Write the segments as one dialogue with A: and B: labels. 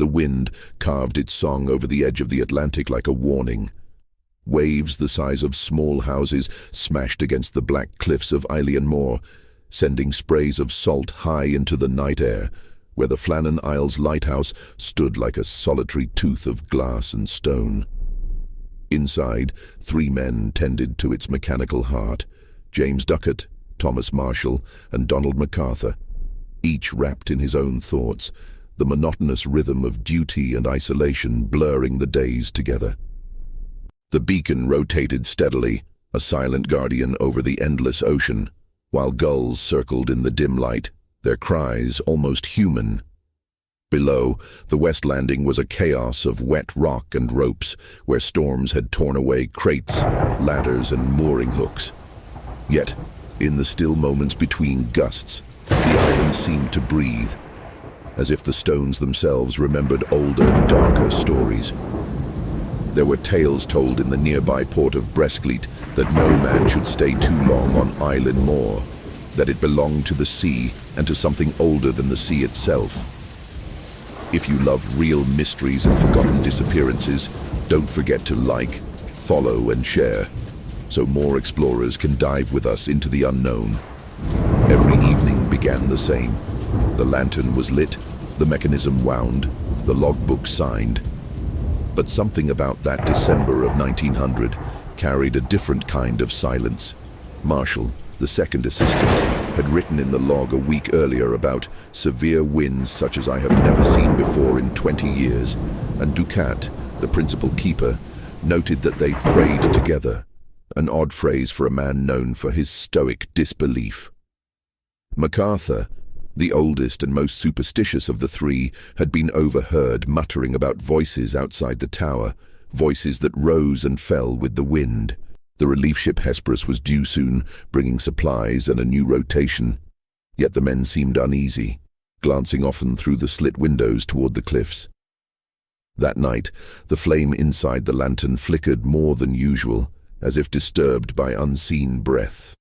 A: The wind carved its song over the edge of the Atlantic like a warning. Waves the size of small houses smashed against the black cliffs of Eilean Mòr, sending sprays of salt high into the night air, where the Flannan Isles Lighthouse stood like a solitary tooth of glass and stone. Inside, 3 men tended to its mechanical heart: James Ducat, Thomas Marshall, and Donald MacArthur, each wrapped in his own thoughts, the monotonous rhythm of duty and isolation blurring the days together. The beacon rotated steadily, a silent guardian over the endless ocean, while gulls circled in the dim light, their cries almost human. Below, the West Landing was a chaos of wet rock and ropes, where storms had torn away crates, ladders, and mooring hooks. Yet, in the still moments between gusts, the island seemed to breathe, as if the stones themselves remembered older, darker stories. There were tales told in the nearby port of Brestleet that no man should stay too long on Eilean Mòr, that it belonged to the sea and to something older than the sea itself. If you love real mysteries and forgotten disappearances, don't forget to like, follow, and share, so more explorers can dive with us into the unknown. Every evening began the same. The lantern was lit, the mechanism wound, the logbook signed. But something about that December of 1900 carried a different kind of silence. Marshall, the second assistant, had written in the log a week earlier about severe winds such as I have never seen before in 20 years, and Ducat, the principal keeper, noted that they prayed together, an odd phrase for a man known for his stoic disbelief. MacArthur, the oldest and most superstitious of the 3, had been overheard muttering about voices outside the tower, voices that rose and fell with the wind. The relief ship Hesperus was due soon, bringing supplies and a new rotation. Yet the men seemed uneasy, glancing often through the slit windows toward the cliffs. That night, the flame inside the lantern flickered more than usual, as if disturbed by unseen breath.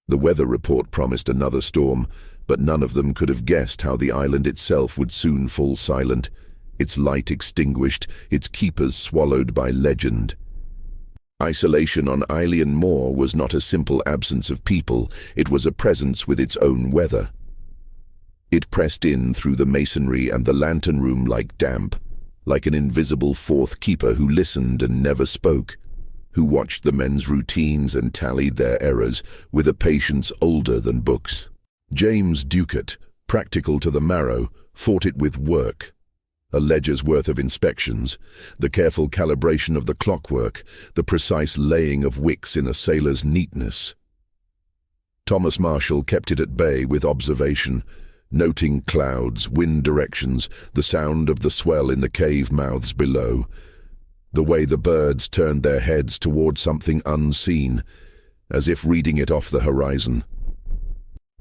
A: The weather report promised another storm, but none of them could have guessed how the island itself would soon fall silent, its light extinguished, its keepers swallowed by legend. Isolation on Eilean Mòr was not a simple absence of people, it was a presence with its own weather. It pressed in through the masonry and the lantern room like damp, like an invisible fourth keeper who listened and never spoke, who watched the men's routines and tallied their errors with a patience older than books. James Ducat, practical to the marrow, fought it with work. A ledger's worth of inspections, the careful calibration of the clockwork, the precise laying of wicks in a sailor's neatness. Thomas Marshall kept it at bay with observation, noting clouds, wind directions, the sound of the swell in the cave mouths below, the way the birds turned their heads toward something unseen, as if reading it off the horizon.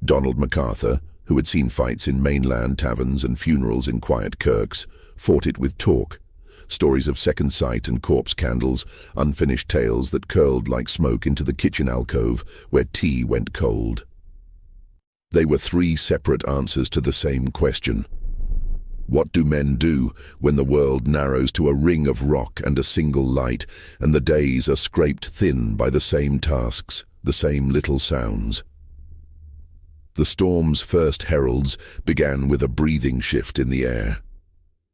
A: Donald MacArthur, who had seen fights in mainland taverns and funerals in quiet kirks, fought it with talk, stories of second sight and corpse candles, unfinished tales that curled like smoke into the kitchen alcove where tea went cold. They were 3 separate answers to the same question. What do men do when the world narrows to a ring of rock and a single light, and the days are scraped thin by the same tasks, the same little sounds? The storm's first heralds began with a breathing shift in the air.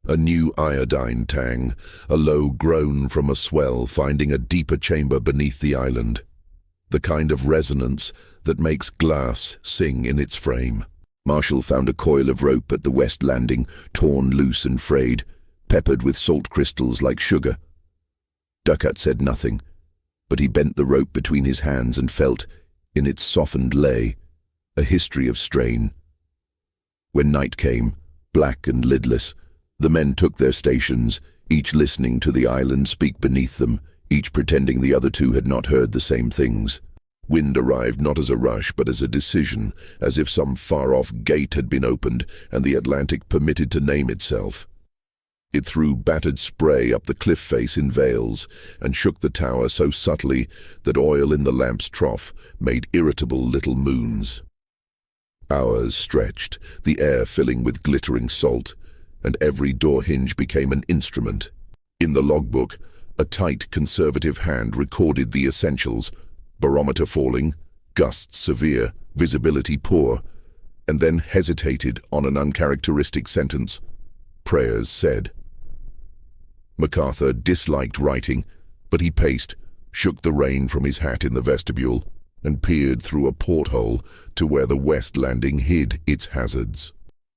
A: A new iodine tang, a low groan from a swell finding a deeper chamber beneath the island. The kind of resonance that makes glass sing in its frame. Marshall found a coil of rope at the West Landing, torn loose and frayed, peppered with salt crystals like sugar. Ducat said nothing, but he bent the rope between his hands and felt, in its softened lay, a history of strain. When night came, black and lidless, the men took their stations, each listening to the island speak beneath them, each pretending the other 2 had not heard the same things. Wind arrived not as a rush but as a decision, as if some far-off gate had been opened and the Atlantic permitted to name itself. It threw battered spray up the cliff face in veils and shook the tower so subtly that oil in the lamp's trough made irritable little moons. Hours stretched, the air filling with glittering salt, and every door hinge became an instrument. In the logbook, a tight, conservative hand recorded the essentials: barometer falling, gusts severe, visibility poor, and then hesitated on an uncharacteristic sentence: prayers said. MacArthur disliked writing, but he paced, shook the rain from his hat in the vestibule, and peered through a porthole to where the west landing hid its hazards.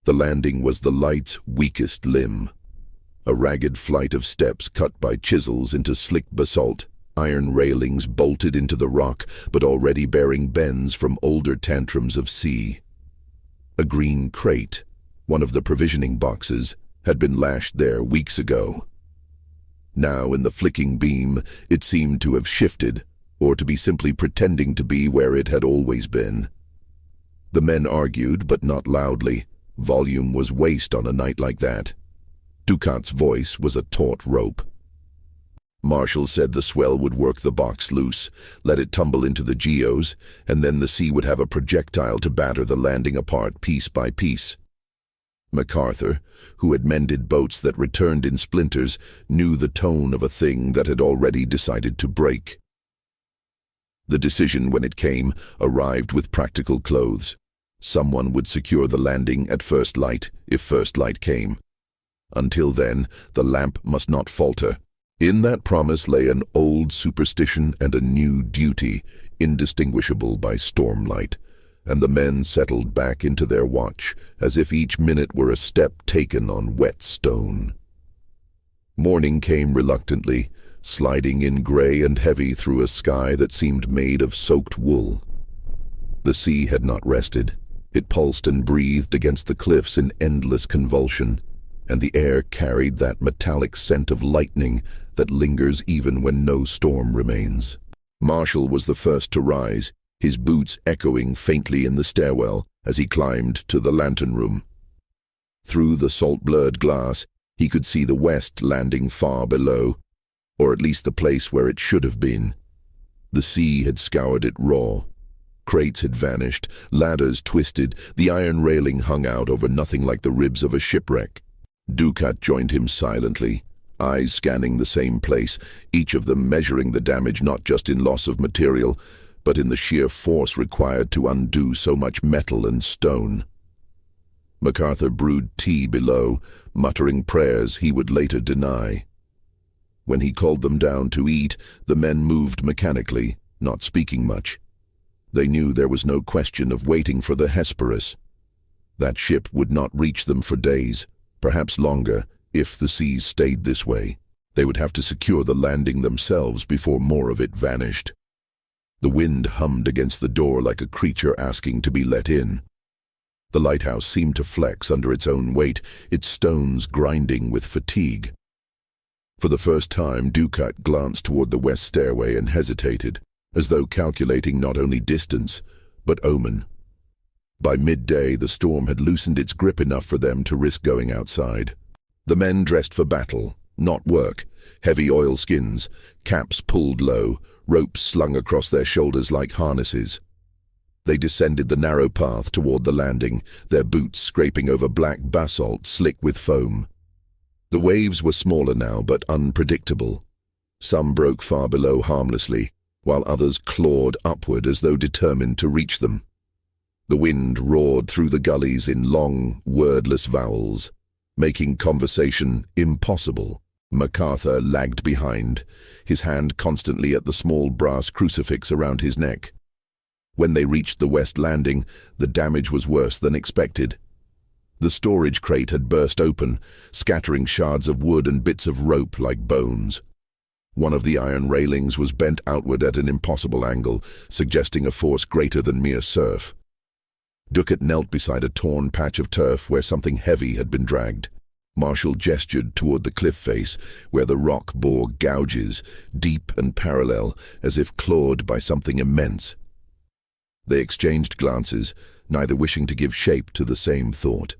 A: The landing was the light's weakest limb. A ragged flight of steps cut by chisels into slick basalt, iron railings bolted into the rock but already bearing bends from older tantrums of sea. A green crate, one of the provisioning boxes, had been lashed there weeks ago. Now, in the flicking beam, it seemed to have shifted, or to be simply pretending to be where it had always been. The men argued, but not loudly. Volume was waste on a night like that. Ducat's voice was a taut rope. Marshall said the swell would work the box loose, let it tumble into the geos, and then the sea would have a projectile to batter the landing apart piece by piece. MacArthur, who had mended boats that returned in splinters, knew the tone of a thing that had already decided to break. The decision, when it came, arrived with practical clothes. Someone would secure the landing at first light, if first light came. Until then, the lamp must not falter. In that promise lay an old superstition and a new duty, indistinguishable by stormlight, and the men settled back into their watch, as if each minute were a step taken on wet stone. Morning came reluctantly, sliding in gray and heavy through a sky that seemed made of soaked wool. The sea had not rested. It pulsed and breathed against the cliffs in endless convulsion, and the air carried that metallic scent of lightning that lingers even when no storm remains. Marshall was the first to rise, his boots echoing faintly in the stairwell as he climbed to the lantern room. Through the salt-blurred glass, he could see the west landing far below, or at least the place where it should have been. The sea had scoured it raw. Crates had vanished, ladders twisted, the iron railing hung out over nothing like the ribs of a shipwreck. Ducat joined him silently, eyes scanning the same place, each of them measuring the damage not just in loss of material, but in the sheer force required to undo so much metal and stone. MacArthur brewed tea below, muttering prayers he would later deny. When he called them down to eat, the men moved mechanically, not speaking much. They knew there was no question of waiting for the Hesperus. That ship would not reach them for days, perhaps longer, if the seas stayed this way. They would have to secure the landing themselves before more of it vanished. The wind hummed against the door like a creature asking to be let in. The lighthouse seemed to flex under its own weight, its stones grinding with fatigue. For the first time, Ducat glanced toward the west stairway and hesitated, as though calculating not only distance, but omen. By midday, the storm had loosened its grip enough for them to risk going outside. The men dressed for battle, not work, heavy oilskins, caps pulled low, ropes slung across their shoulders like harnesses. They descended the narrow path toward the landing, their boots scraping over black basalt slick with foam. The waves were smaller now, but unpredictable. Some broke far below harmlessly, while others clawed upward as though determined to reach them. The wind roared through the gullies in long, wordless vowels, making conversation impossible. MacArthur lagged behind, his hand constantly at the small brass crucifix around his neck. When they reached the west landing, the damage was worse than expected. The storage crate had burst open, scattering shards of wood and bits of rope like bones. One of the iron railings was bent outward at an impossible angle, suggesting a force greater than mere surf. Ducat knelt beside a torn patch of turf where something heavy had been dragged. Marshall gestured toward the cliff face, where the rock bore gouges, deep and parallel, as if clawed by something immense. They exchanged glances, neither wishing to give shape to the same thought.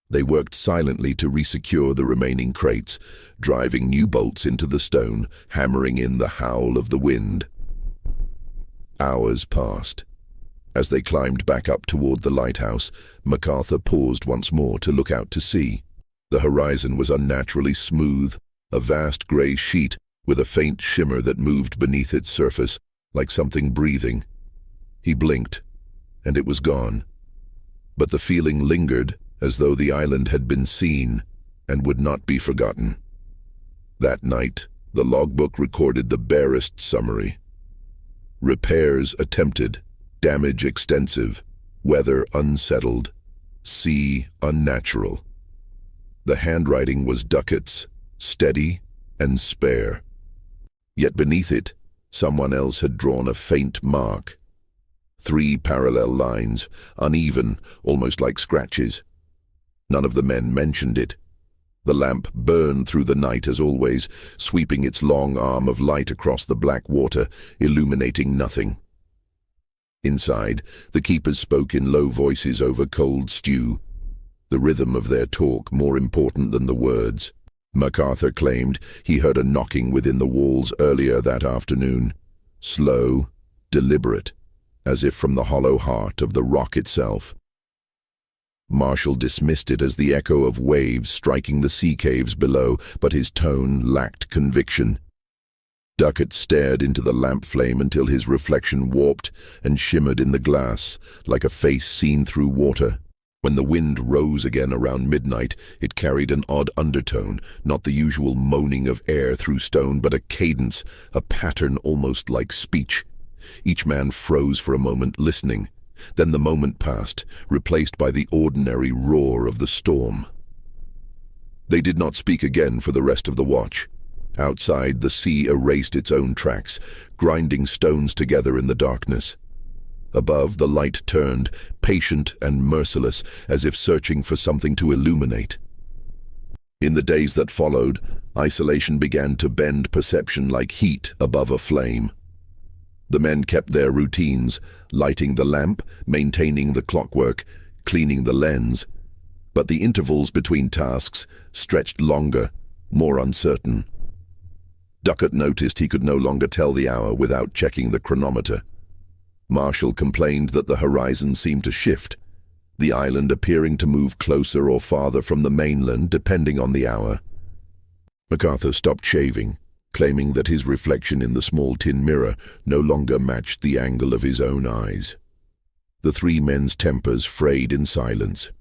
A: They worked silently to resecure the remaining crates, driving new bolts into the stone, hammering in the howl of the wind. Hours passed. As they climbed back up toward the lighthouse, MacArthur paused once more to look out to sea. The horizon was unnaturally smooth, a vast grey sheet with a faint shimmer that moved beneath its surface, like something breathing. He blinked, and it was gone. But the feeling lingered, as though the island had been seen and would not be forgotten. That night, the logbook recorded the barest summary. Repairs attempted, damage extensive, weather unsettled, sea unnatural. The handwriting was Duckett's, steady and spare. Yet beneath it, someone else had drawn a faint mark. 3 parallel lines, uneven, almost like scratches. None of the men mentioned it. The lamp burned through the night as always, sweeping its long arm of light across the black water, illuminating nothing. Inside, the keepers spoke in low voices over cold stew, the rhythm of their talk more important than the words. MacArthur claimed he heard a knocking within the walls earlier that afternoon, slow, deliberate, as if from the hollow heart of the rock itself. Marshall dismissed it as the echo of waves striking the sea caves below, but his tone lacked conviction. Duckett stared into the lamp flame until his reflection warped and shimmered in the glass, like a face seen through water. When the wind rose again around midnight, it carried an odd undertone, not the usual moaning of air through stone, but a cadence, a pattern almost like speech. Each man froze for a moment, listening. Then the moment passed, replaced by the ordinary roar of the storm. They did not speak again for the rest of the watch. Outside, the sea erased its own tracks, grinding stones together in the darkness. Above, the light turned, patient and merciless, as if searching for something to illuminate. In the days that followed, isolation began to bend perception like heat above a flame. The men kept their routines, lighting the lamp, maintaining the clockwork, cleaning the lens. But the intervals between tasks stretched longer, more uncertain. Duckett noticed he could no longer tell the hour without checking the chronometer. Marshall complained that the horizon seemed to shift, the island appearing to move closer or farther from the mainland depending on the hour. MacArthur stopped shaving, claiming that his reflection in the small tin mirror no longer matched the angle of his own eyes. The 3 men's tempers frayed in silence.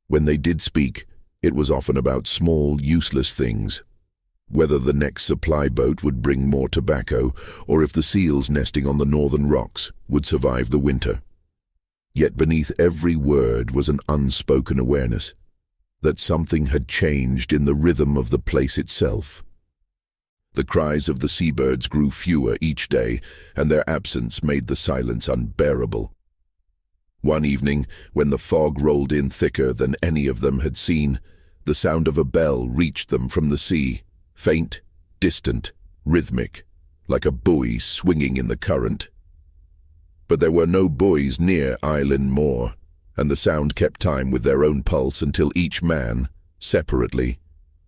A: When they did speak, it was often about small, useless things. Whether the next supply boat would bring more tobacco, or if the seals nesting on the northern rocks would survive the winter. Yet beneath every word was an unspoken awareness that something had changed in the rhythm of the place itself. The cries of the seabirds grew fewer each day, and their absence made the silence unbearable. One evening, when the fog rolled in thicker than any of them had seen, the sound of a bell reached them from the sea. Faint, distant, rhythmic, like a buoy swinging in the current. But there were no buoys near Eilean Mòr, and the sound kept time with their own pulse until each man, separately,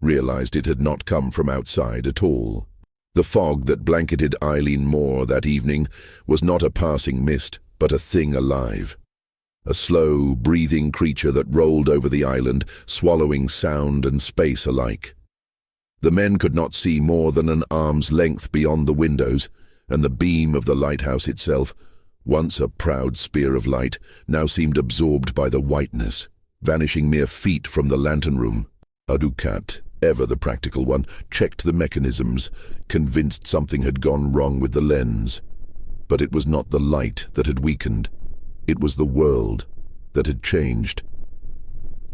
A: realized it had not come from outside at all. The fog that blanketed Eilean Mòr that evening was not a passing mist, but a thing alive. A slow, breathing creature that rolled over the island, swallowing sound and space alike. The men could not see more than an arm's length beyond the windows, and the beam of the lighthouse itself, once a proud spear of light, now seemed absorbed by the whiteness, vanishing mere feet from the lantern room. Ducat, ever the practical one, checked the mechanisms, convinced something had gone wrong with the lens. But it was not the light that had weakened. It was the world that had changed.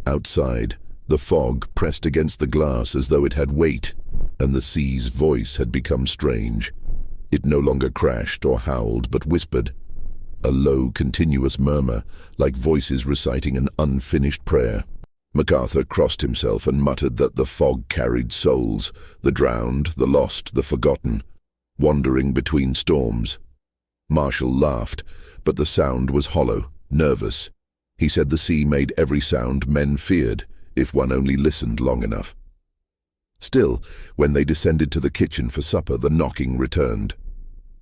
A: Outside, the fog pressed against the glass as though it had weight, and the sea's voice had become strange. It no longer crashed or howled, but whispered, a low, continuous murmur, like voices reciting an unfinished prayer. MacArthur crossed himself and muttered that the fog carried souls, the drowned, the lost, the forgotten, wandering between storms. Marshall laughed, but the sound was hollow, nervous. He said the sea made every sound men feared, if one only listened long enough. Still, when they descended to the kitchen for supper, the knocking returned.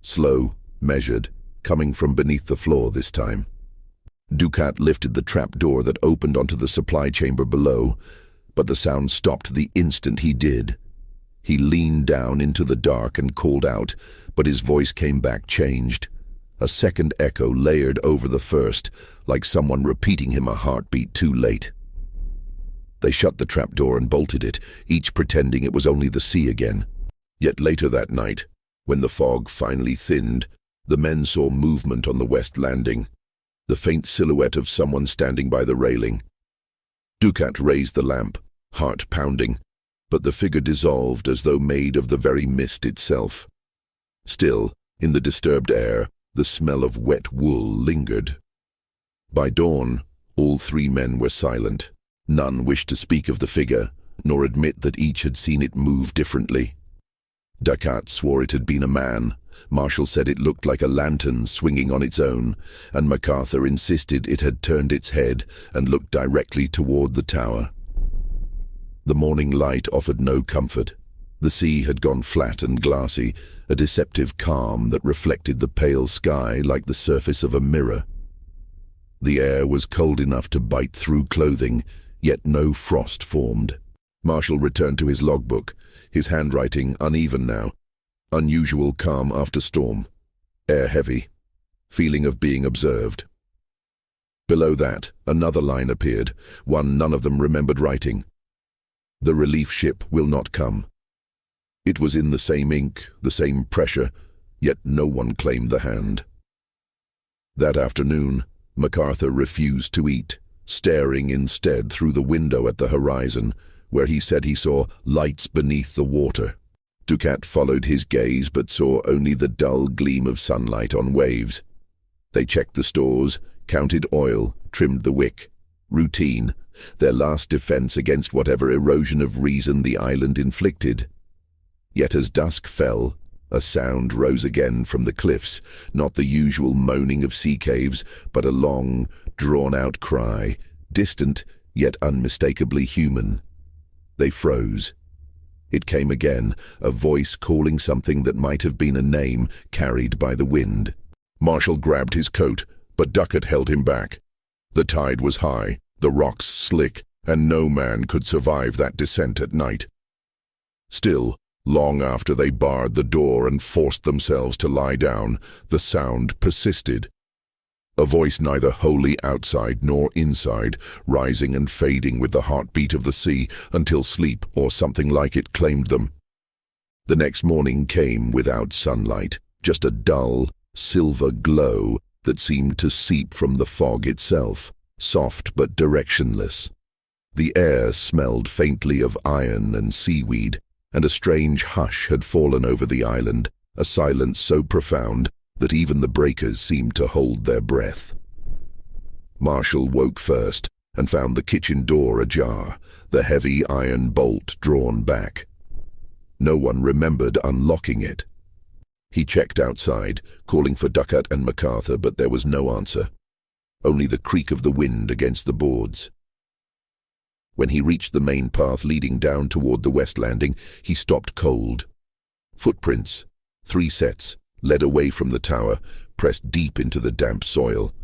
A: Slow, measured, coming from beneath the floor this time. Ducat lifted the trap door that opened onto the supply chamber below, but the sound stopped the instant he did. He leaned down into the dark and called out, but his voice came back changed. A second echo layered over the first, like someone repeating him a heartbeat too late. They shut the trapdoor and bolted it, each pretending it was only the sea again. Yet later that night, when the fog finally thinned, the men saw movement on the west landing, the faint silhouette of someone standing by the railing. Ducat raised the lamp, heart pounding, but the figure dissolved as though made of the very mist itself. Still, in the disturbed air, the smell of wet wool lingered. By dawn, all three men were silent. None wished to speak of the figure, nor admit that each had seen it move differently. Ducat swore it had been a man, Marshall said it looked like a lantern swinging on its own, and MacArthur insisted it had turned its head and looked directly toward the tower. The morning light offered no comfort. The sea had gone flat and glassy, a deceptive calm that reflected the pale sky like the surface of a mirror. The air was cold enough to bite through clothing, yet no frost formed. Marshall returned to his logbook, his handwriting uneven now. Unusual calm after storm. Air heavy. Feeling of being observed. Below that, another line appeared, one none of them remembered writing. The relief ship will not come. It was in the same ink, the same pressure, yet no one claimed the hand. That afternoon, MacArthur refused to eat, staring instead through the window at the horizon, where he said he saw lights beneath the water. Ducat followed his gaze but saw only the dull gleam of sunlight on waves. They checked the stores, counted oil, trimmed the wick. Routine, their last defense against whatever erosion of reason the island inflicted. Yet as dusk fell, a sound rose again from the cliffs, not the usual moaning of sea caves, but a long, drawn-out cry, distant yet unmistakably human. They froze. It came again, a voice calling something that might have been a name carried by the wind. Marshall grabbed his coat, but Ducat held him back. The tide was high, the rocks slick, and no man could survive that descent at night. Still, long after they barred the door and forced themselves to lie down, the sound persisted. A voice neither wholly outside nor inside, rising and fading with the heartbeat of the sea until sleep or something like it claimed them. The next morning came without sunlight, just a dull, silver glow that seemed to seep from the fog itself, soft but directionless. The air smelled faintly of iron and seaweed, and a strange hush had fallen over the island, a silence so profound that even the breakers seemed to hold their breath. Marshall woke first and found the kitchen door ajar, the heavy iron bolt drawn back. No one remembered unlocking it. He checked outside, calling for Ducat and MacArthur, but there was no answer, only the creak of the wind against the boards. When he reached the main path leading down toward the west landing, he stopped cold. Footprints, 3 sets, led away from the tower, pressed deep into the damp soil.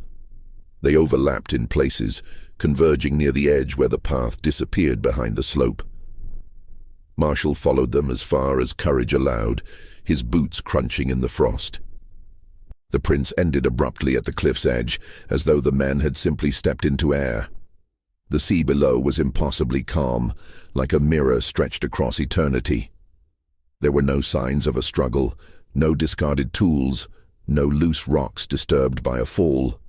A: They overlapped in places, converging near the edge where the path disappeared behind the slope. Marshall followed them as far as courage allowed, his boots crunching in the frost. The prints ended abruptly at the cliff's edge, as though the men had simply stepped into air. The sea below was impossibly calm, like a mirror stretched across eternity. There were no signs of a struggle, no discarded tools, no loose rocks disturbed by a fall.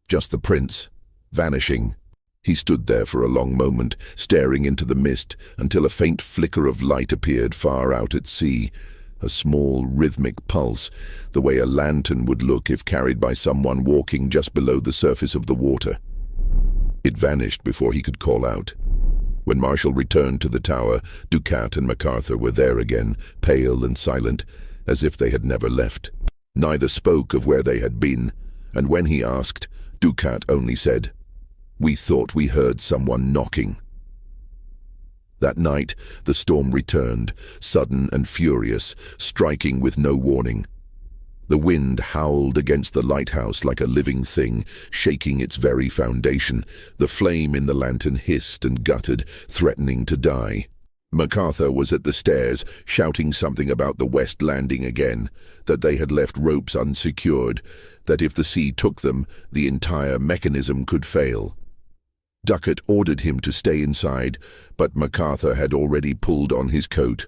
A: Just the prints, vanishing. He stood there for a long moment, staring into the mist until a faint flicker of light appeared far out at sea, a small rhythmic pulse, the way a lantern would look if carried by someone walking just below the surface of the water. It vanished before he could call out. When Marshall returned to the tower, Ducat and MacArthur were there again, pale and silent, as if they had never left. Neither spoke of where they had been, and when he asked, Ducat only said, "We thought we heard someone knocking." That night, the storm returned, sudden and furious, striking with no warning. The wind howled against the lighthouse like a living thing, shaking its very foundation. The flame in the lantern hissed and guttered, threatening to die. MacArthur was at the stairs, shouting something about the west landing again, that they had left ropes unsecured, that if the sea took them, the entire mechanism could fail. Ducat ordered him to stay inside, but MacArthur had already pulled on his coat.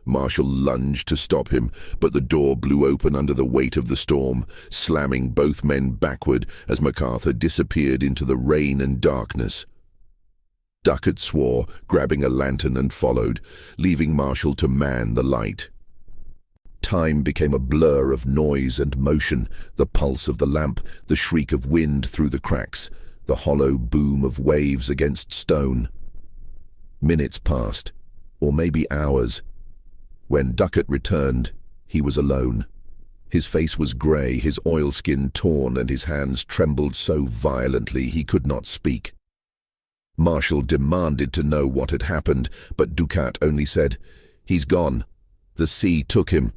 A: Marshall lunged to stop him, but the door blew open under the weight of the storm, slamming both men backward as MacArthur disappeared into the rain and darkness. Ducat swore, grabbing a lantern, and followed, leaving Marshall to man the light. Time became a blur of noise and motion, the pulse of the lamp, the shriek of wind through the cracks, the hollow boom of waves against stone. Minutes passed, or maybe hours. When Ducat returned, he was alone. His face was grey, his oilskin torn, and his hands trembled so violently he could not speak. Marshall demanded to know what had happened, but Ducat only said, "He's gone. The sea took him."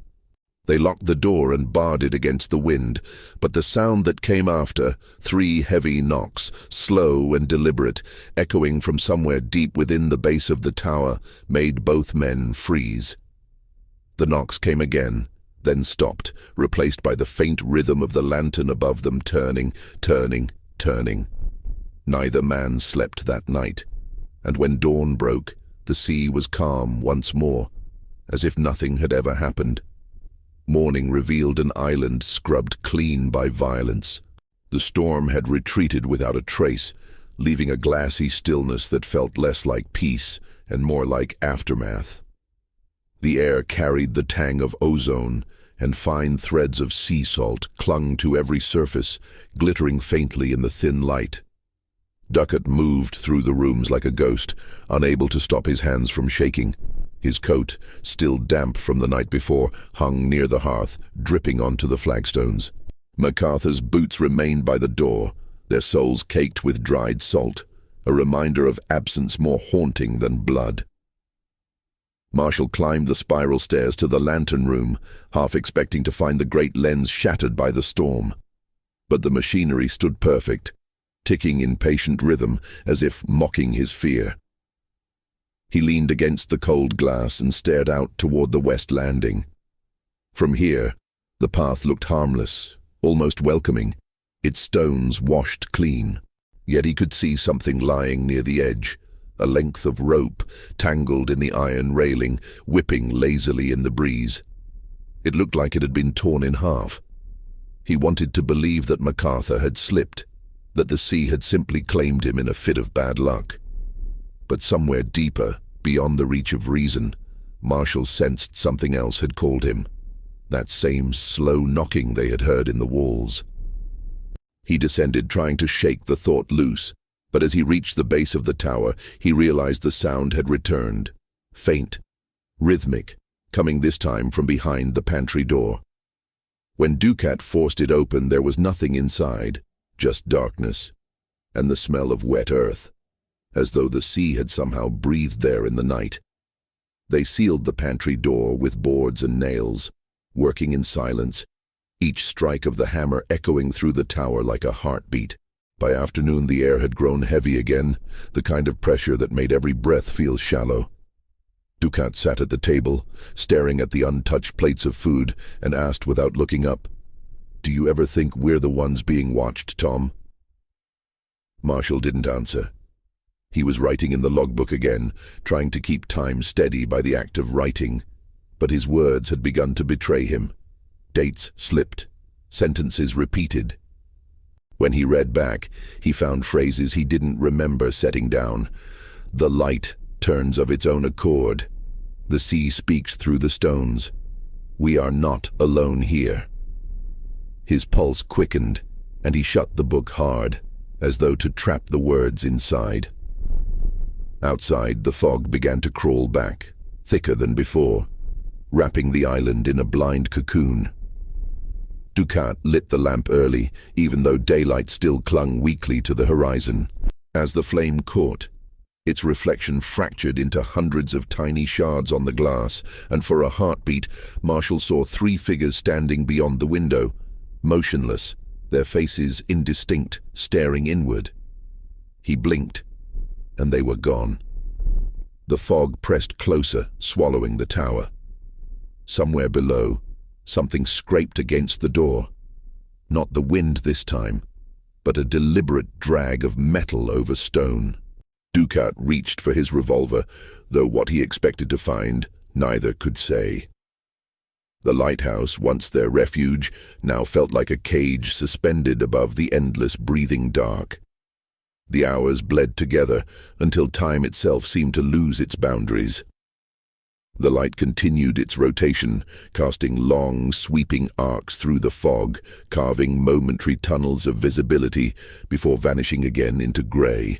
A: They locked the door and barred it against the wind, but the sound that came after, 3 heavy knocks, slow and deliberate, echoing from somewhere deep within the base of the tower, made both men freeze. The knocks came again, then stopped, replaced by the faint rhythm of the lantern above them turning, turning, turning. Neither man slept that night, and when dawn broke, the sea was calm once more, as if nothing had ever happened. Morning revealed an island scrubbed clean by violence. The storm had retreated without a trace, leaving a glassy stillness that felt less like peace and more like aftermath. The air carried the tang of ozone, and fine threads of sea salt clung to every surface, glittering faintly in the thin light. Ducat moved through the rooms like a ghost, unable to stop his hands from shaking. His coat, still damp from the night before, hung near the hearth, dripping onto the flagstones. MacArthur's boots remained by the door, their soles caked with dried salt, a reminder of absence more haunting than blood. Marshall climbed the spiral stairs to the lantern room, half expecting to find the great lens shattered by the storm. But the machinery stood perfect, ticking in patient rhythm as if mocking his fear. He leaned against the cold glass and stared out toward the west landing. From here, the path looked harmless, almost welcoming, its stones washed clean. Yet he could see something lying near the edge, a length of rope tangled in the iron railing, whipping lazily in the breeze. It looked like it had been torn in half. He wanted to believe that MacArthur had slipped, that the sea had simply claimed him in a fit of bad luck. But somewhere deeper, beyond the reach of reason, Marshall sensed something else had called him, that same slow knocking they had heard in the walls. He descended, trying to shake the thought loose, but as he reached the base of the tower, he realized the sound had returned, faint, rhythmic, coming this time from behind the pantry door. When Ducat forced it open, there was nothing inside, just darkness, and the smell of wet earth, as though the sea had somehow breathed there in the night. They sealed the pantry door with boards and nails, working in silence, each strike of the hammer echoing through the tower like a heartbeat. By afternoon the air had grown heavy again, the kind of pressure that made every breath feel shallow. Ducat sat at the table, staring at the untouched plates of food, and asked without looking up, "Do you ever think we're the ones being watched, Tom?" Marshall didn't answer. He was writing in the logbook again, trying to keep time steady by the act of writing, but his words had begun to betray him. Dates slipped, sentences repeated. When he read back, he found phrases he didn't remember setting down. The light turns of its own accord. The sea speaks through the stones. We are not alone here. His pulse quickened, and he shut the book hard, as though to trap the words inside. Outside, the fog began to crawl back, thicker than before, wrapping the island in a blind cocoon. Ducat lit the lamp early, even though daylight still clung weakly to the horizon. As the flame caught, Its reflection fractured into hundreds of tiny shards on the glass, and for a heartbeat, Marshall saw 3 figures standing beyond the window, motionless, their faces indistinct, staring inward. He blinked, and they were gone. The fog pressed closer, swallowing the tower. Somewhere below, something scraped against the door. Not the wind this time, but a deliberate drag of metal over stone. Ducat reached for his revolver, though what he expected to find, neither could say. The lighthouse, once their refuge, now felt like a cage suspended above the endless breathing dark. The hours bled together until time itself seemed to lose its boundaries. The light continued its rotation, casting long, sweeping arcs through the fog, carving momentary tunnels of visibility before vanishing again into grey.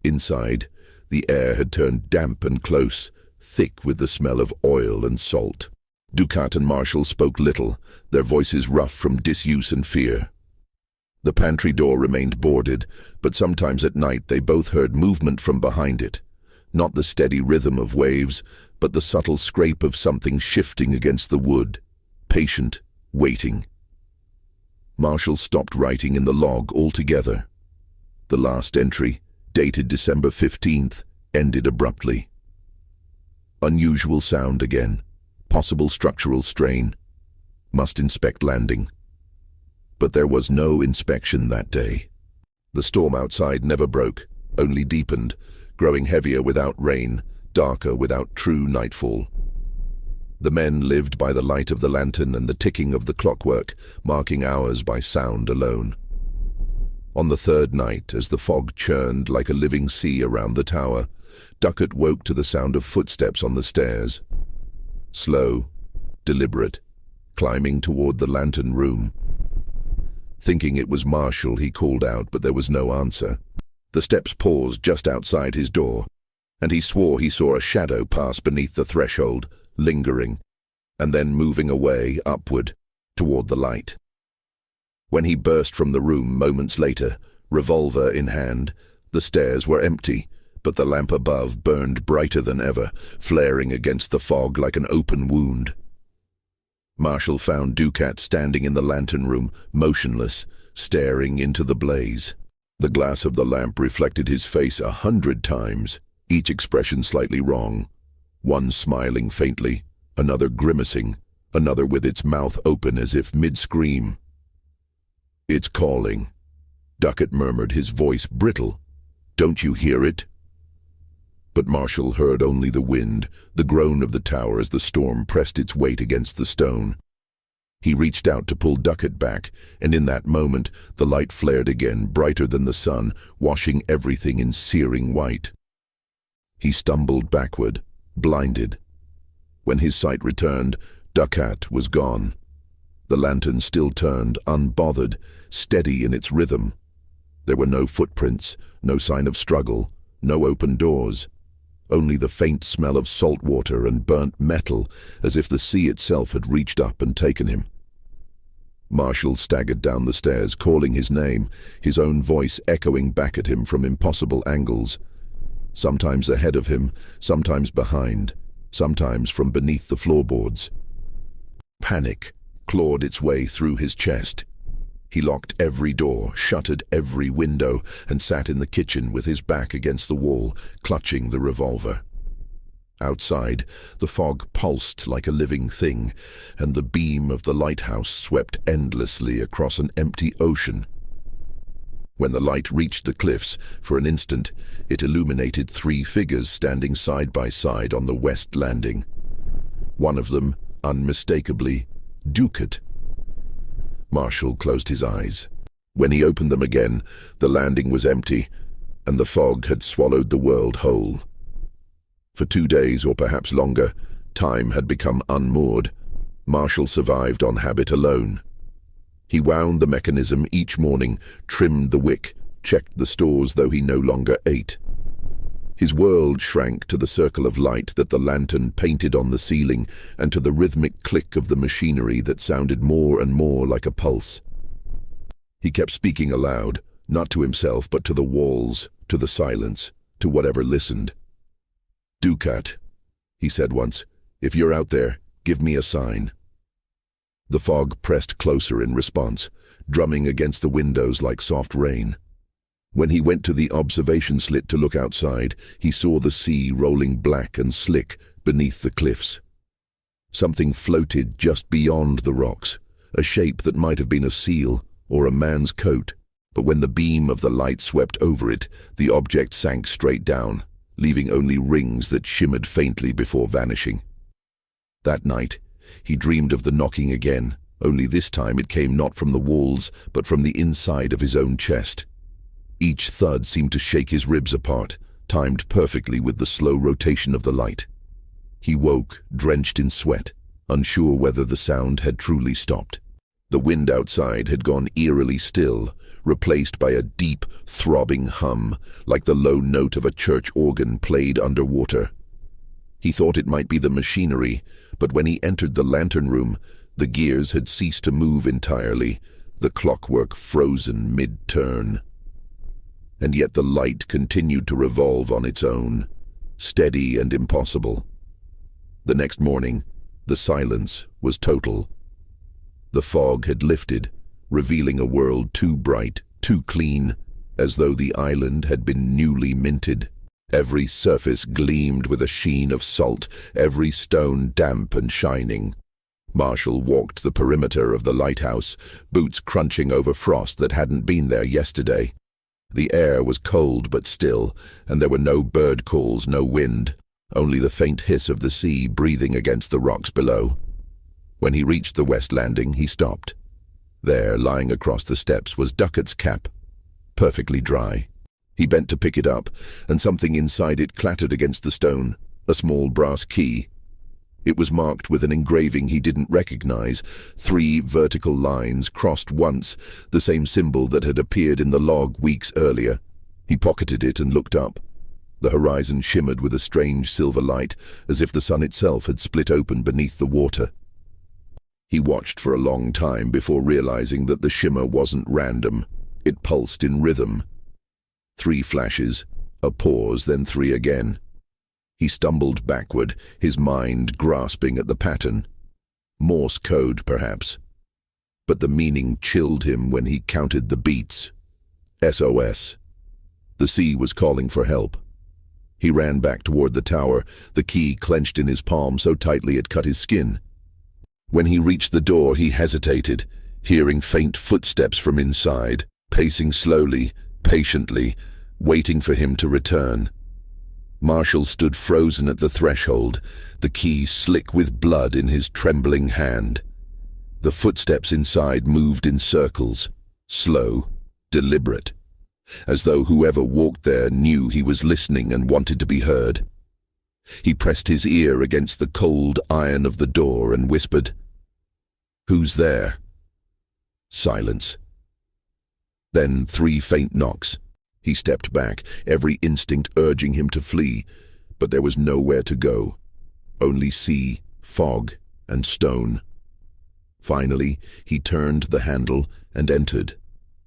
A: Inside, the air had turned damp and close, thick with the smell of oil and salt. Ducat and Marshall spoke little, their voices rough from disuse and fear. The pantry door remained boarded, but sometimes at night they both heard movement from behind it. Not the steady rhythm of waves, but the subtle scrape of something shifting against the wood, patient, waiting. Marshall stopped writing in the log altogether. The last entry, dated December 15th, ended abruptly. Unusual sound again. Possible structural strain. Must inspect landing. But there was no inspection that day. The storm outside never broke, only deepened, growing heavier without rain, darker without true nightfall. The men lived by the light of the lantern and the ticking of the clockwork, marking hours by sound alone. On the 3rd night, as the fog churned like a living sea around the tower, Ducat woke to the sound of footsteps on the stairs. Slow, deliberate, climbing toward the lantern room. Thinking it was Marshall, he called out, but there was no answer. The steps paused just outside his door, and he swore he saw a shadow pass beneath the threshold, lingering, and then moving away, upward, toward the light. When he burst from the room moments later, revolver in hand, the stairs were empty, but the lamp above burned brighter than ever, flaring against the fog like an open wound. Marshall found Ducat standing in the lantern room, motionless, staring into the blaze. The glass of the lamp reflected his face 100 times, each expression slightly wrong. One smiling faintly, another grimacing, another with its mouth open as if mid-scream. "It's calling," Ducat murmured, his voice brittle. "Don't you hear it?" But Marshall heard only the wind, the groan of the tower as the storm pressed its weight against the stone. He reached out to pull Ducat back, and in that moment the light flared again, brighter than the sun, washing everything in searing white. He stumbled backward, blinded. When his sight returned, Ducat was gone. The lantern still turned, unbothered, steady in its rhythm. There were no footprints, no sign of struggle, no open doors. Only the faint smell of salt water and burnt metal, as if the sea itself had reached up and taken him. Marshall staggered down the stairs, calling his name, his own voice echoing back at him from impossible angles. Sometimes ahead of him, sometimes behind, sometimes from beneath the floorboards. Panic clawed its way through his chest. He locked every door, shuttered every window, and sat in the kitchen with his back against the wall, clutching the revolver. Outside, the fog pulsed like a living thing, and the beam of the lighthouse swept endlessly across an empty ocean. When the light reached the cliffs, for an instant, it illuminated 3 figures standing side by side on the west landing. One of them, unmistakably, Ducat. Marshall closed his eyes. When he opened them again, the landing was empty, and the fog had swallowed the world whole. For 2 days, or perhaps longer, time had become unmoored. Marshall survived on habit alone. He wound the mechanism each morning, trimmed the wick, checked the stores though he no longer ate. His world shrank to the circle of light that the lantern painted on the ceiling and to the rhythmic click of the machinery that sounded more and more like a pulse. He kept speaking aloud, not to himself but to the walls, to the silence, to whatever listened. "Ducat," he said once, "if you're out there, give me a sign." The fog pressed closer in response, drumming against the windows like soft rain. When he went to the observation slit to look outside, he saw the sea rolling black and slick beneath the cliffs. Something floated just beyond the rocks, a shape that might have been a seal or a man's coat, but when the beam of the light swept over it, the object sank straight down, leaving only rings that shimmered faintly before vanishing. That night, he dreamed of the knocking again, only this time it came not from the walls, but from the inside of his own chest. Each thud seemed to shake his ribs apart, timed perfectly with the slow rotation of the light. He woke, drenched in sweat, unsure whether the sound had truly stopped. The wind outside had gone eerily still, replaced by a deep, throbbing hum, like the low note of a church organ played underwater. He thought it might be the machinery, but when he entered the lantern room, the gears had ceased to move entirely, the clockwork frozen mid-turn. And yet the light continued to revolve on its own, steady and impossible. The next morning, the silence was total. The fog had lifted, revealing a world too bright, too clean, as though the island had been newly minted. Every surface gleamed with a sheen of salt, every stone damp and shining. Marshall walked the perimeter of the lighthouse, boots crunching over frost that hadn't been there yesterday. The air was cold but still, and there were no bird calls, no wind, only the faint hiss of the sea breathing against the rocks below. When he reached the west landing, he stopped. There, lying across the steps, was Ducat's cap, perfectly dry. He bent to pick it up, and something inside it clattered against the stone, a small brass key. It was marked with an engraving he didn't recognize, 3 vertical lines crossed once, the same symbol that had appeared in the log weeks earlier. He pocketed it and looked up. The horizon shimmered with a strange silver light, as if the sun itself had split open beneath the water. He watched for a long time before realizing that the shimmer wasn't random. It pulsed in rhythm. 3 flashes, a pause, then 3 again. He stumbled backward, his mind grasping at the pattern. Morse code, perhaps. But the meaning chilled him when he counted the beats. SOS. The sea was calling for help. He ran back toward the tower, the key clenched in his palm so tightly it cut his skin. When he reached the door, he hesitated, hearing faint footsteps from inside, pacing slowly, patiently, waiting for him to return. Marshall stood frozen at the threshold, the key slick with blood in his trembling hand. The footsteps inside moved in circles, slow, deliberate, as though whoever walked there knew he was listening and wanted to be heard. He pressed his ear against the cold iron of the door and whispered, "Who's there?" Silence. Then 3 faint knocks. He stepped back, every instinct urging him to flee, but there was nowhere to go. Only sea, fog, and stone. Finally, he turned the handle and entered.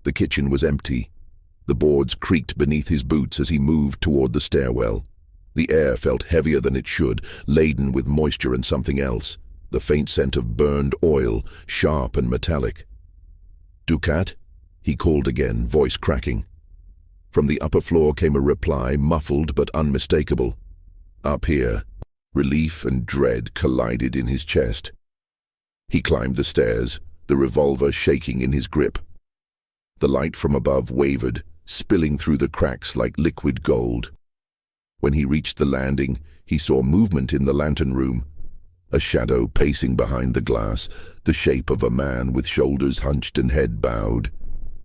A: The kitchen was empty. The boards creaked beneath his boots as he moved toward the stairwell. The air felt heavier than it should, laden with moisture and something else, the faint scent of burned oil, sharp and metallic. "Ducat?" he called again, voice cracking. From the upper floor came a reply, muffled but unmistakable. "Up here." Relief and dread collided in his chest. He climbed the stairs, the revolver shaking in his grip. The light from above wavered, spilling through the cracks like liquid gold. When he reached the landing, he saw movement in the lantern room. A shadow pacing behind the glass, the shape of a man with shoulders hunched and head bowed.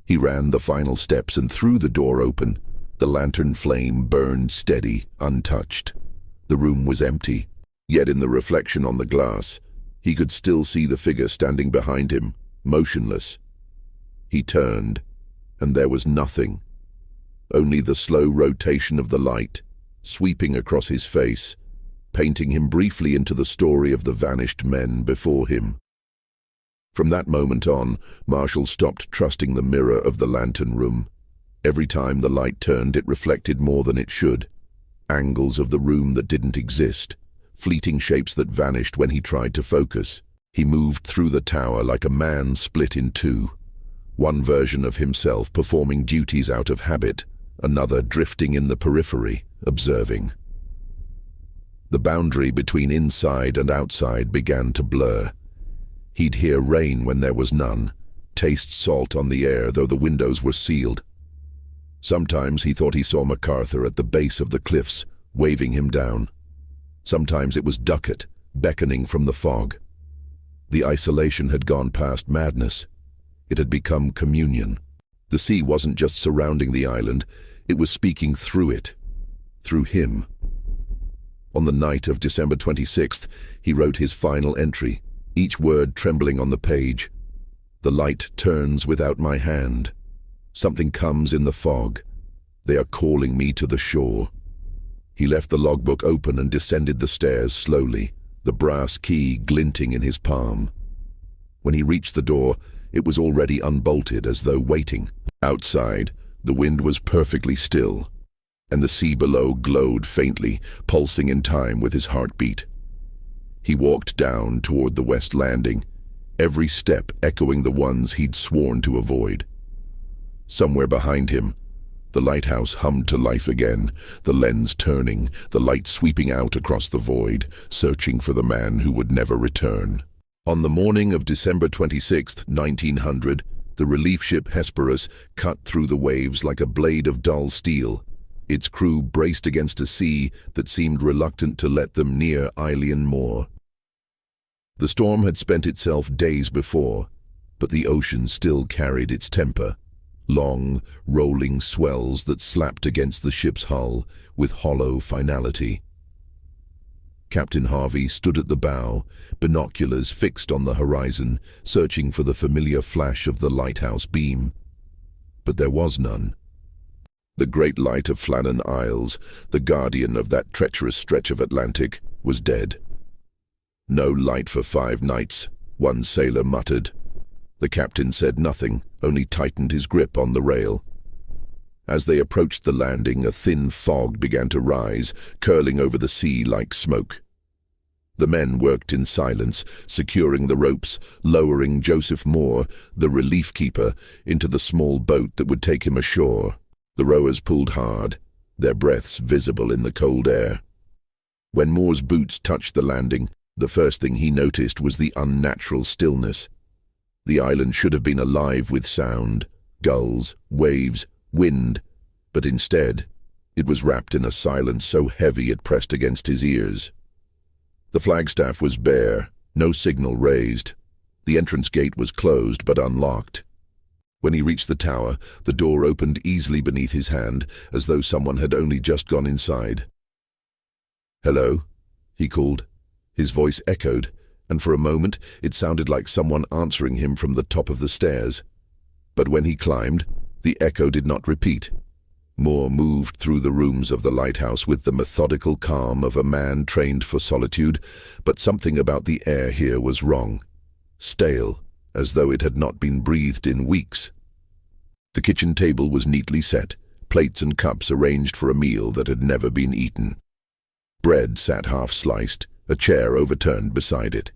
A: He ran the final steps and threw the door open. The lantern flame burned steady, untouched. The room was empty, yet in the reflection on the glass, he could still see the figure standing behind him, motionless. He turned, and there was nothing. Only the slow rotation of the light, sweeping across his face, painting him briefly into the story of the vanished men before him. From that moment on, Marshall stopped trusting the mirror of the lantern room. Every time the light turned, it reflected more than it should. angles of the room that didn't exist, fleeting shapes that vanished when he tried to focus. He moved through the tower like a man split in two. One version of himself performing duties out of habit, another drifting in the periphery, observing. The boundary between inside and outside began to blur. He'd hear rain when there was none, taste salt on the air though the windows were sealed. Sometimes he thought he saw MacArthur at the base of the cliffs, waving him down. Sometimes it was Ducat, beckoning from the fog. The isolation had gone past madness. It had become communion. The sea wasn't just surrounding the island, it was speaking through it, through him. On the night of December 26th, he wrote his final entry, each word trembling on the page. The light turns without my hand. Something comes in the fog. They are calling me to the shore. He left the logbook open and descended the stairs slowly, the brass key glinting in his palm. When he reached the door, it was already unbolted as though waiting. Outside, the wind was perfectly still, and the sea below glowed faintly, pulsing in time with his heartbeat. He walked down toward the west landing, every step echoing the ones he'd sworn to avoid. Somewhere behind him, the lighthouse hummed to life again, the lens turning, the light sweeping out across the void, searching for the man who would never return. On the morning of December 26, 1900, the relief ship Hesperus cut through the waves like a blade of dull steel. Its crew braced against a sea that seemed reluctant to let them near Eilean Mòr. The storm had spent itself days before, but the ocean still carried its temper. Long, rolling swells that slapped against the ship's hull with hollow finality. Captain Harvey stood at the bow, binoculars fixed on the horizon, searching for the familiar flash of the lighthouse beam. But there was none. The great light of Flannan Isles, the guardian of that treacherous stretch of Atlantic, was dead. No light for 5 nights, one sailor muttered. The captain said nothing, only tightened his grip on the rail. As they approached the landing, a thin fog began to rise, curling over the sea like smoke. The men worked in silence, securing the ropes, lowering Joseph Moore, the relief keeper, into the small boat that would take him ashore. The rowers pulled hard, their breaths visible in the cold air. When Moore's boots touched the landing, the first thing he noticed was the unnatural stillness. The island should have been alive with sound, gulls, waves, wind, but instead, it was wrapped in a silence so heavy it pressed against his ears. The flagstaff was bare, no signal raised. The entrance gate was closed but unlocked. When he reached the tower, the door opened easily beneath his hand, as though someone had only just gone inside. "Hello?" he called. His voice echoed, and for a moment it sounded like someone answering him from the top of the stairs. But when he climbed, the echo did not repeat. Moore moved through the rooms of the lighthouse with the methodical calm of a man trained for solitude, but something about the air here was wrong. Stale, as though it had not been breathed in weeks. The kitchen table was neatly set, plates and cups arranged for a meal that had never been eaten. Bread sat half-sliced, a chair overturned beside it.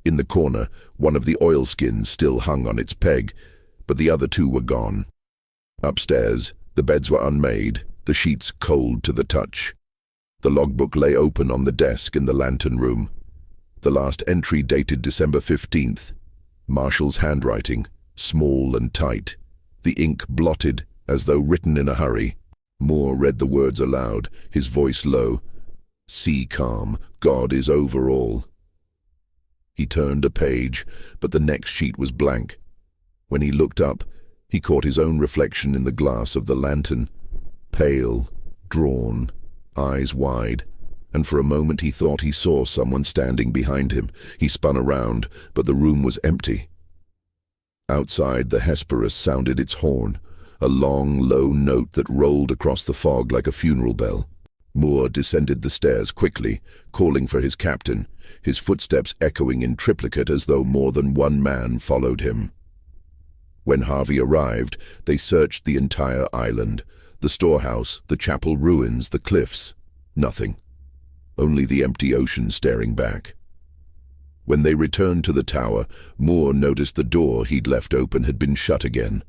A: In the corner, one of the oilskins still hung on its peg, but the other 2 were gone. Upstairs, the beds were unmade, the sheets cold to the touch. The logbook lay open on the desk in the lantern room. The last entry dated December 15th. Marshall's handwriting, small and tight. The ink blotted, as though written in a hurry. Moore read the words aloud, his voice low. "Sea calm, God is over all." He turned a page, but the next sheet was blank. When he looked up, he caught his own reflection in the glass of the lantern. Pale, drawn, eyes wide, and for a moment he thought he saw someone standing behind him. He spun around, but the room was empty. Outside, the Hesperus sounded its horn, a long, low note that rolled across the fog like a funeral bell. Moore descended the stairs quickly, calling for his captain, his footsteps echoing in triplicate as though more than one man followed him. When Harvey arrived, they searched the entire island, the storehouse, the chapel ruins, the cliffs. Nothing. Only the empty ocean staring back. When they returned to the tower, Mòr noticed the door he'd left open had been shut again.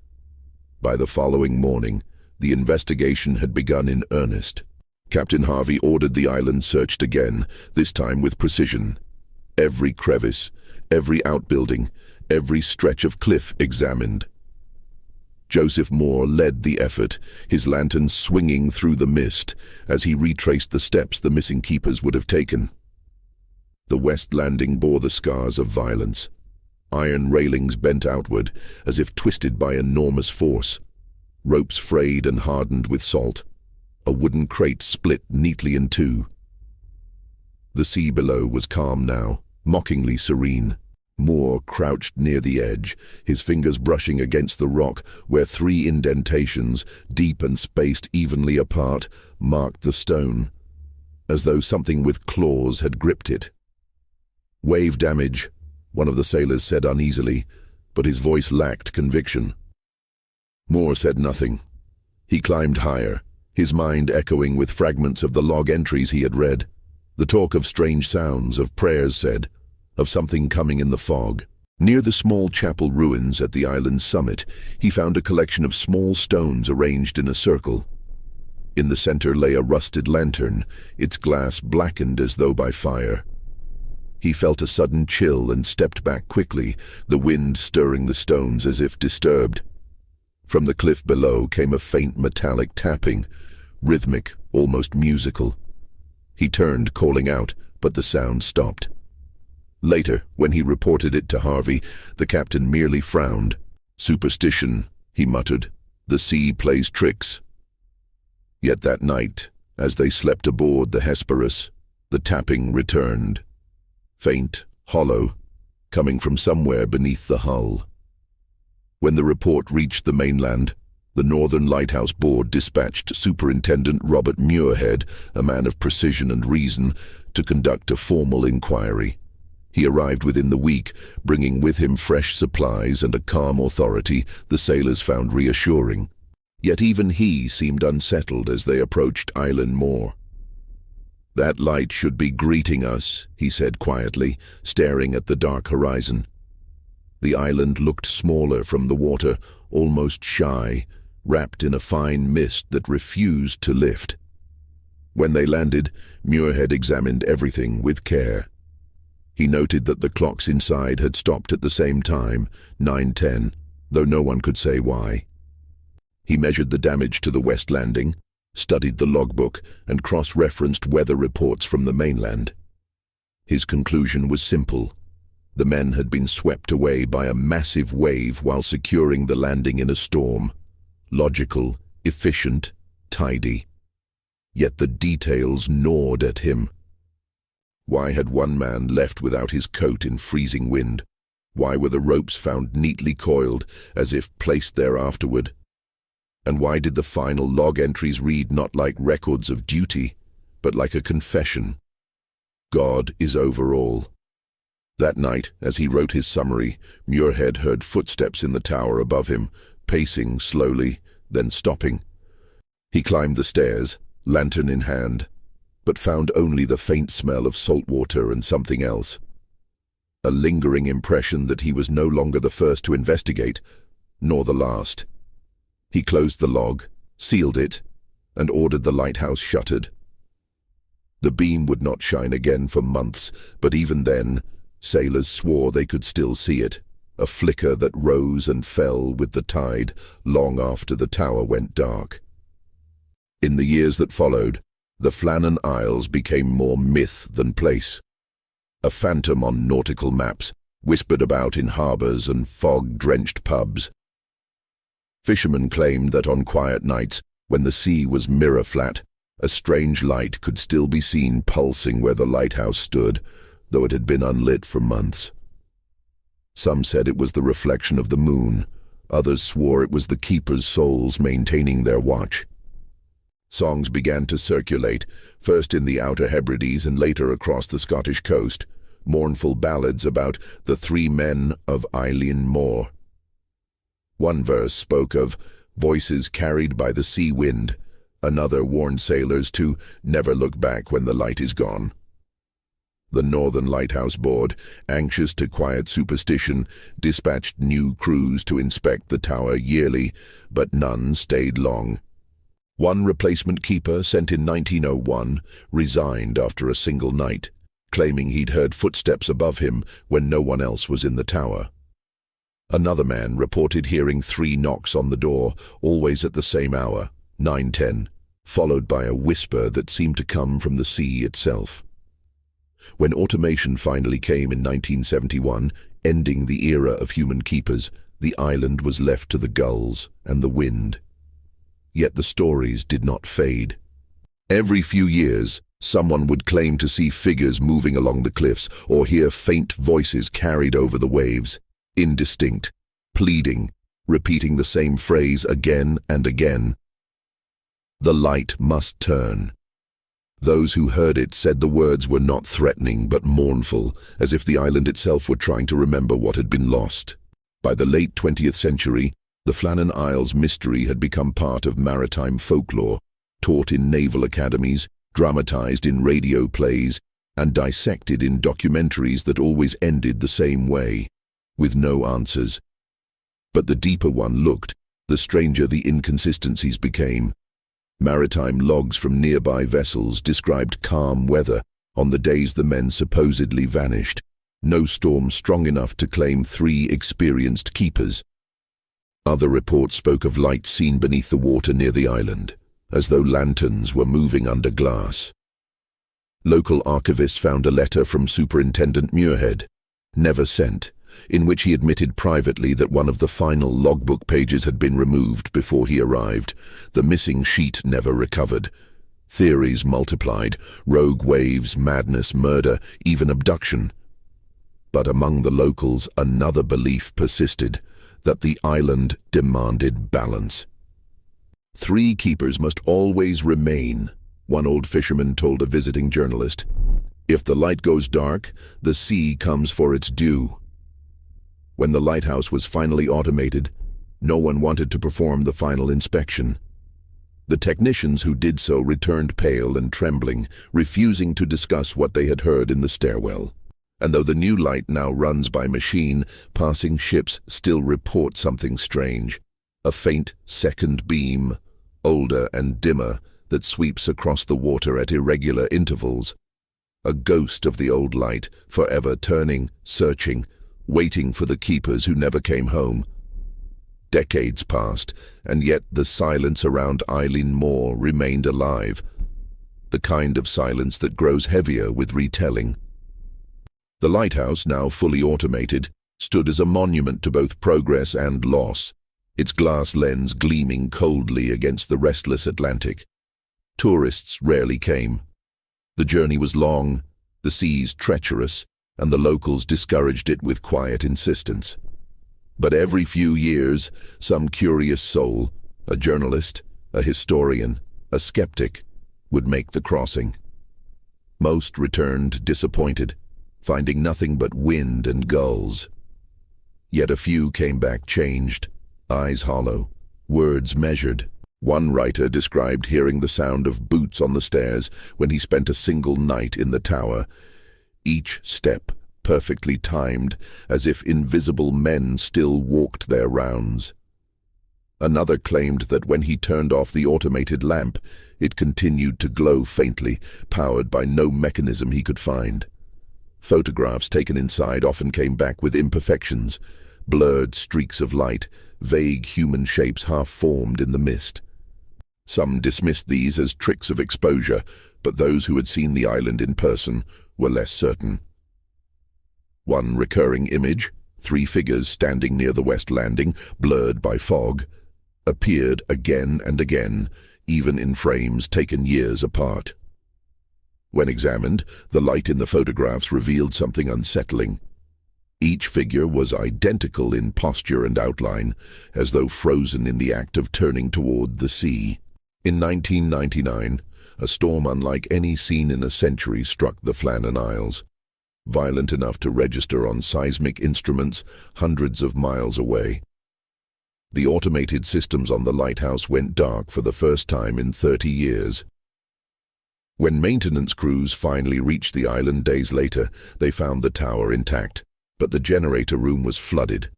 A: By the following morning, the investigation had begun in earnest. Captain Harvey ordered the island searched again, this time with precision. Every crevice, every outbuilding, every stretch of cliff examined. Joseph Mòr led the effort, his lantern swinging through the mist as he retraced the steps the missing keepers would have taken. The west landing bore the scars of violence. Iron railings bent outward, as if twisted by enormous force. Ropes frayed and hardened with salt. A wooden crate split neatly in two. The sea below was calm now, mockingly serene. Mòr crouched near the edge, his fingers brushing against the rock where 3 indentations, deep and spaced evenly apart, marked the stone, as though something with claws had gripped it. "Wave damage," one of the sailors said uneasily, but his voice lacked conviction. Mòr said nothing. He climbed higher, his mind echoing with fragments of the log entries he had read. The talk of strange sounds, of prayers said, of something coming in the fog. Near the small chapel ruins at the island's summit, he found a collection of small stones arranged in a circle. In the center lay a rusted lantern, its glass blackened as though by fire. He felt a sudden chill and stepped back quickly, the wind stirring the stones as if disturbed. From the cliff below came a faint metallic tapping, rhythmic, almost musical. He turned, calling out, but the sound stopped. Later, when he reported it to Harvey, the captain merely frowned. "Superstition," he muttered. "The sea plays tricks." Yet that night, as they slept aboard the Hesperus, the tapping returned. Faint, hollow, coming from somewhere beneath the hull. When the report reached the mainland, the Northern Lighthouse Board dispatched Superintendent Robert Muirhead, a man of precision and reason, to conduct a formal inquiry. He arrived within the week, bringing with him fresh supplies and a calm authority the sailors found reassuring. Yet even he seemed unsettled as they approached Eilean Mòr. "That light should be greeting us," he said quietly, staring at the dark horizon. The island looked smaller from the water, almost shy, wrapped in a fine mist that refused to lift. When they landed, Muirhead examined everything with care. He noted that the clocks inside had stopped at the same time, 9:10, though no one could say why. He measured the damage to the west landing, studied the logbook, and cross-referenced weather reports from the mainland. His conclusion was simple. The men had been swept away by a massive wave while securing the landing in a storm. Logical, efficient, tidy. Yet the details gnawed at him. Why had one man left without his coat in freezing wind? Why were the ropes found neatly coiled, as if placed there afterward? And why did the final log entries read not like records of duty, but like a confession? God is over all. That night, as he wrote his summary, Muirhead heard footsteps in the tower above him, pacing slowly, then stopping. He climbed the stairs, lantern in hand, but found only the faint smell of salt water and something else. A lingering impression that he was no longer the first to investigate, nor the last. He closed the log, sealed it, and ordered the lighthouse shuttered. The beam would not shine again for months, but even then, sailors swore they could still see it, a flicker that rose and fell with the tide long after the tower went dark. In the years that followed, the Flannan Isles became more myth than place. A phantom on nautical maps, whispered about in harbours and fog-drenched pubs. Fishermen claimed that on quiet nights, when the sea was mirror-flat, a strange light could still be seen pulsing where the lighthouse stood, though it had been unlit for months. Some said it was the reflection of the moon, others swore it was the keepers' souls maintaining their watch. Songs began to circulate, first in the Outer Hebrides and later across the Scottish coast, mournful ballads about the 3 men of Eilean Mòr. One verse spoke of voices carried by the sea wind, Another warned sailors to never look back when the light is gone. The Northern Lighthouse Board, anxious to quiet superstition, dispatched new crews to inspect the tower yearly, but none stayed long. One replacement keeper, sent in 1901, resigned after a single night, claiming he'd heard footsteps above him when no one else was in the tower. Another man reported hearing 3 knocks on the door, always at the same hour, 9:10, followed by a whisper that seemed to come from the sea itself. When automation finally came in 1971, ending the era of human keepers, the island was left to the gulls and the wind. Yet the stories did not fade. Every few years, someone would claim to see figures moving along the cliffs or hear faint voices carried over the waves, indistinct, pleading, repeating the same phrase again and again. The light must turn. Those who heard it said the words were not threatening but mournful, as if the island itself were trying to remember what had been lost. By the late 20th century, the Flannan Isles mystery had become part of maritime folklore, taught in naval academies, dramatized in radio plays, and dissected in documentaries that always ended the same way, with no answers. But the deeper one looked, the stranger the inconsistencies became. Maritime logs from nearby vessels described calm weather on the days the men supposedly vanished, no storm strong enough to claim 3 experienced keepers. Other reports spoke of lights seen beneath the water near the island, as though lanterns were moving under glass. Local archivists found a letter from Superintendent Muirhead, never sent, in which he admitted privately that one of the final logbook pages had been removed before he arrived. The missing sheet never recovered. Theories multiplied: rogue waves, madness, murder, even abduction. But among the locals, another belief persisted, that the island demanded balance. 3 keepers must always remain, one old fisherman told a visiting journalist. If the light goes dark, the sea comes for its due. When the lighthouse was finally automated, no one wanted to perform the final inspection. The technicians who did so returned pale and trembling, refusing to discuss what they had heard in the stairwell. And though the new light now runs by machine, passing ships still report something strange. A faint second beam, older and dimmer, that sweeps across the water at irregular intervals. A ghost of the old light, forever turning, searching, waiting for the keepers who never came home. Decades passed, and yet the silence around Eilean Mòr remained alive, the kind of silence that grows heavier with retelling. The lighthouse, now fully automated, stood as a monument to both progress and loss, its glass lens gleaming coldly against the restless Atlantic. Tourists rarely came. The journey was long, the seas treacherous, and the locals discouraged it with quiet insistence. But every few years, some curious soul, a journalist, a historian, a skeptic, would make the crossing. Most returned disappointed, finding nothing but wind and gulls. Yet a few came back changed, eyes hollow, words measured. One writer described hearing the sound of boots on the stairs when he spent a single night in the tower, each step perfectly timed, as if invisible men still walked their rounds. Another claimed that when he turned off the automated lamp, it continued to glow faintly, powered by no mechanism he could find. Photographs taken inside often came back with imperfections, blurred streaks of light, vague human shapes half-formed in the mist. Some dismissed these as tricks of exposure, but those who had seen the island in person were less certain. One recurring image, 3 figures standing near the west landing, blurred by fog, appeared again and again, even in frames taken years apart. When examined, the light in the photographs revealed something unsettling. Each figure was identical in posture and outline, as though frozen in the act of turning toward the sea. In 1999, a storm unlike any seen in a century struck the Flannan Isles, violent enough to register on seismic instruments hundreds of miles away. The automated systems on the lighthouse went dark for the first time in 30 years. When maintenance crews finally reached the island days later, they found the tower intact, but the generator room was flooded.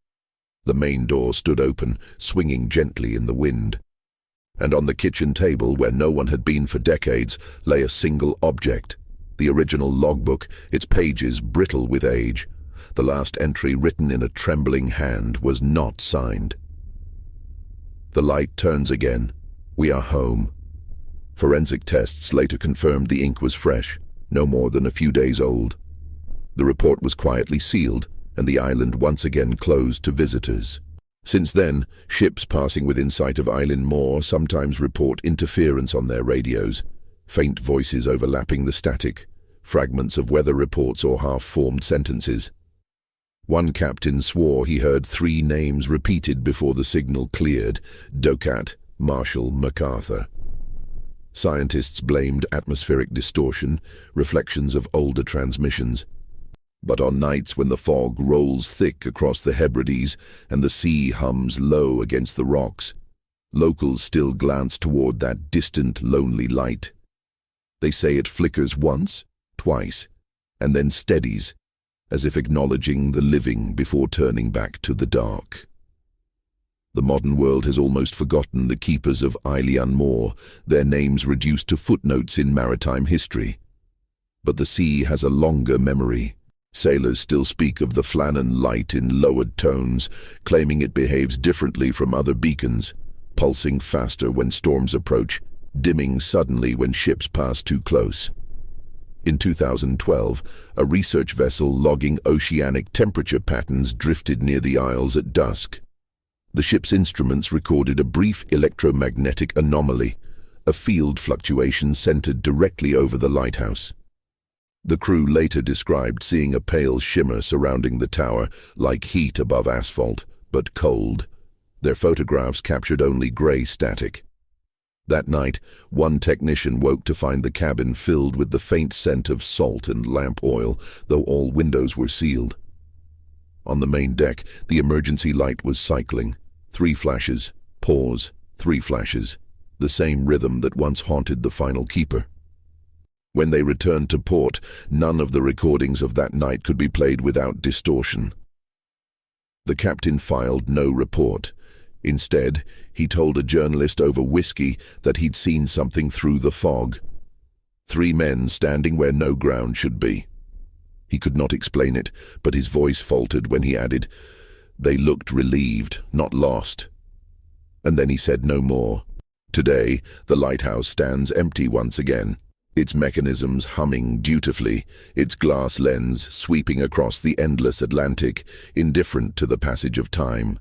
A: The main door stood open, swinging gently in the wind. And on the kitchen table, where no one had been for decades, lay a single object. The original logbook, its pages brittle with age. The last entry, written in a trembling hand, was not signed. The light turns again. We are home. Forensic tests later confirmed the ink was fresh, no more than a few days old. The report was quietly sealed, and the island once again closed to visitors. Since then, ships passing within sight of Eilean Mòr sometimes report interference on their radios, faint voices overlapping the static, fragments of weather reports or half-formed sentences. One captain swore he heard 3 names repeated before the signal cleared: Docat, Marshall, MacArthur. Scientists blamed atmospheric distortion, reflections of older transmissions. But on nights when the fog rolls thick across the Hebrides and the sea hums low against the rocks, locals still glance toward that distant, lonely light. They say it flickers once, twice, and then steadies, as if acknowledging the living before turning back to the dark. The modern world has almost forgotten the keepers of Eilean Mòr, their names reduced to footnotes in maritime history. But the sea has a longer memory. Sailors still speak of the Flannan light in lowered tones, claiming it behaves differently from other beacons, pulsing faster when storms approach, dimming suddenly when ships pass too close. In 2012, a research vessel logging oceanic temperature patterns drifted near the Isles at dusk. The ship's instruments recorded a brief electromagnetic anomaly, a field fluctuation centered directly over the lighthouse. The crew later described seeing a pale shimmer surrounding the tower, like heat above asphalt, but cold. Their photographs captured only gray static. That night, one technician woke to find the cabin filled with the faint scent of salt and lamp oil, though all windows were sealed. On the main deck, the emergency light was cycling. 3 flashes, pause, 3 flashes, the same rhythm that once haunted the final keeper. When they returned to port, none of the recordings of that night could be played without distortion. The captain filed no report. Instead, he told a journalist over whiskey that he'd seen something through the fog. 3 men standing where no ground should be. He could not explain it, but his voice faltered when he added, "They looked relieved, not lost." And then he said no more. Today, the lighthouse stands empty once again, its mechanisms humming dutifully, its glass lens sweeping across the endless Atlantic, indifferent to the passage of time.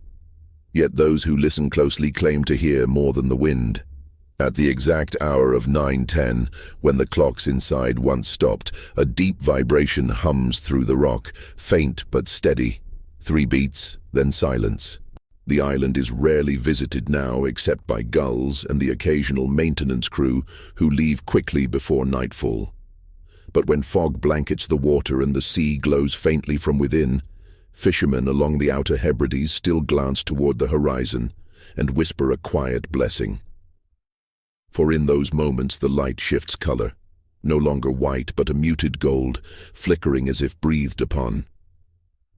A: Yet those who listen closely claim to hear more than the wind. At the exact hour of 9:10, when the clocks inside once stopped, a deep vibration hums through the rock, faint but steady. 3 beats, then silence. The island is rarely visited now except by gulls and the occasional maintenance crew who leave quickly before nightfall. But when fog blankets the water and the sea glows faintly from within, fishermen along the outer Hebrides still glance toward the horizon and whisper a quiet blessing. For in those moments the light shifts color, no longer white but a muted gold, flickering as if breathed upon.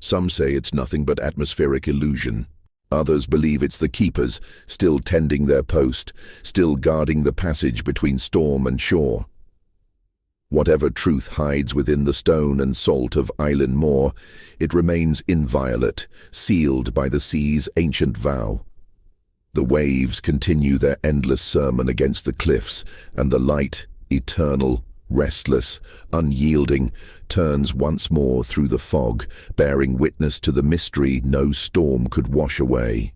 A: Some say it's nothing but atmospheric illusion. Others believe it's the keepers, still tending their post, still guarding the passage between storm and shore. Whatever truth hides within the stone and salt of Eilean Mòr, it remains inviolate, sealed by the sea's ancient vow. The waves continue their endless sermon against the cliffs, and the light, eternal, restless, unyielding, turns once more through the fog, bearing witness to the mystery no storm could wash away.